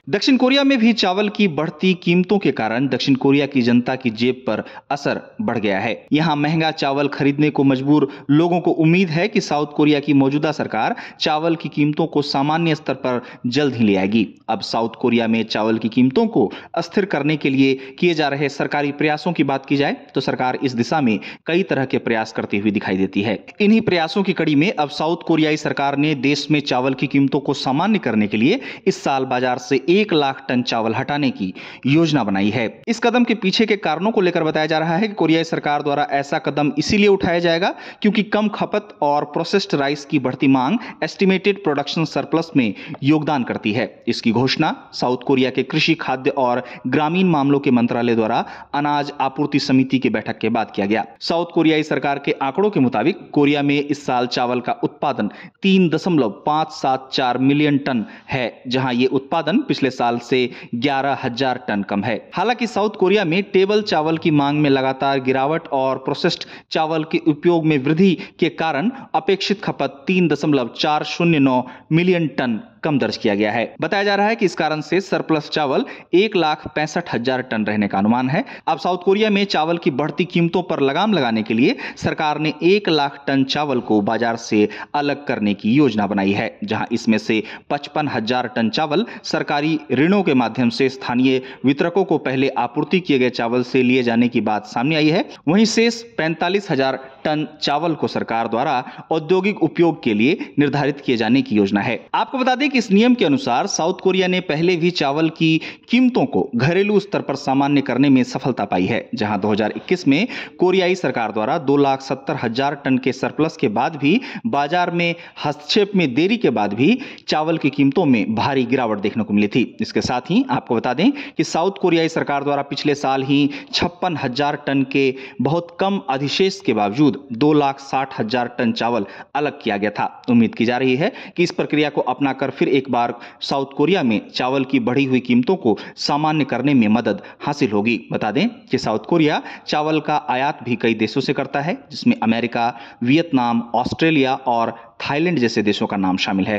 दक्षिण कोरिया में भी चावल की बढ़ती कीमतों के कारण दक्षिण कोरिया की जनता की जेब पर असर बढ़ गया है। यहां महंगा चावल खरीदने को मजबूर लोगों को उम्मीद है कि साउथ कोरिया की मौजूदा सरकार चावल की कीमतों को सामान्य स्तर पर जल्द ही ले आएगी। अब साउथ कोरिया में चावल की कीमतों को अस्थिर करने के लिए किए जा रहे सरकारी प्रयासों की बात की जाए तो सरकार इस दिशा में कई तरह के प्रयास करती हुई दिखाई देती है। इन्हीं प्रयासों की कड़ी में अब साउथ कोरियाई सरकार ने देश में चावल की कीमतों को सामान्य करने के लिए इस साल बाजार से 1 लाख टन चावल हटाने की योजना बनाई है। इस कदम के पीछे के कारणों को लेकर बताया जा रहा है कि कोरियाई सरकार द्वारा ऐसा कदम इसीलिए उठाया जाएगा क्योंकि कम खपत और प्रोसेस्ड राइस की बढ़ती मांग एस्टिमेटेड प्रोडक्शन सरप्लस में योगदान करती है। इसकी घोषणा साउथ कोरिया के कृषि, खाद्य और ग्रामीण मामलों के मंत्रालय द्वारा अनाज आपूर्ति समिति की बैठक के बाद किया गया। साउथ कोरियाई सरकार के आंकड़ों के मुताबिक कोरिया में इस साल चावल का उत्पादन 3.574 मिलियन टन है, जहां यह उत्पादन पिछले साल से 11,000 टन कम है। हालांकि साउथ कोरिया में टेबल चावल की मांग में लगातार गिरावट और प्रोसेस्ड चावल के उपयोग में वृद्धि के कारण अपेक्षित खपत 3.409 मिलियन टन कम दर्ज किया गया है। बताया जा रहा है कि इस कारण से सरप्लस चावल 1,65,000 टन रहने का अनुमान है। अब साउथ कोरिया में चावल की बढ़ती कीमतों पर लगाम लगाने के लिए सरकार ने 1 लाख टन चावल को बाजार से अलग करने की योजना बनाई है, जहां इसमें से 55,000 टन चावल सरकारी ऋणों के माध्यम से स्थानीय वितरकों को पहले आपूर्ति किए गए चावल से लिए जाने की बात सामने आई है। वहीं शेष 45,000 टन चावल को सरकार द्वारा औद्योगिक उपयोग के लिए निर्धारित किए जाने की योजना है। आपको बता दें कि इस नियम के अनुसार साउथ कोरिया ने पहले भी चावल की कीमतों को घरेलू स्तर पर सामान्य करने में सफलता पाई है, जहां 2021 में कोरियाई सरकार द्वारा 2,70,000 टन के सरप्लस के बाद भी बाजार में हस्तक्षेप में देरी के बाद भी चावल की कीमतों में भारी गिरावट देखने को मिली थी। इसके साथ ही आपको बता दें कि साउथ कोरियाई सरकार द्वारा पिछले साल ही 56,000 टन के बहुत कम अधिशेष के बावजूद 2,60,000 टन चावल अलग किया गया था। उम्मीद की जा रही है कि इस प्रक्रिया को अपनाकर फिर एक बार साउथ कोरिया में चावल की बढ़ी हुई कीमतों को सामान्य करने में मदद हासिल होगी। बता दें कि साउथ कोरिया चावल का आयात भी कई देशों से करता है, जिसमें अमेरिका, वियतनाम, ऑस्ट्रेलिया और थाईलैंड जैसे देशों का नाम शामिल है।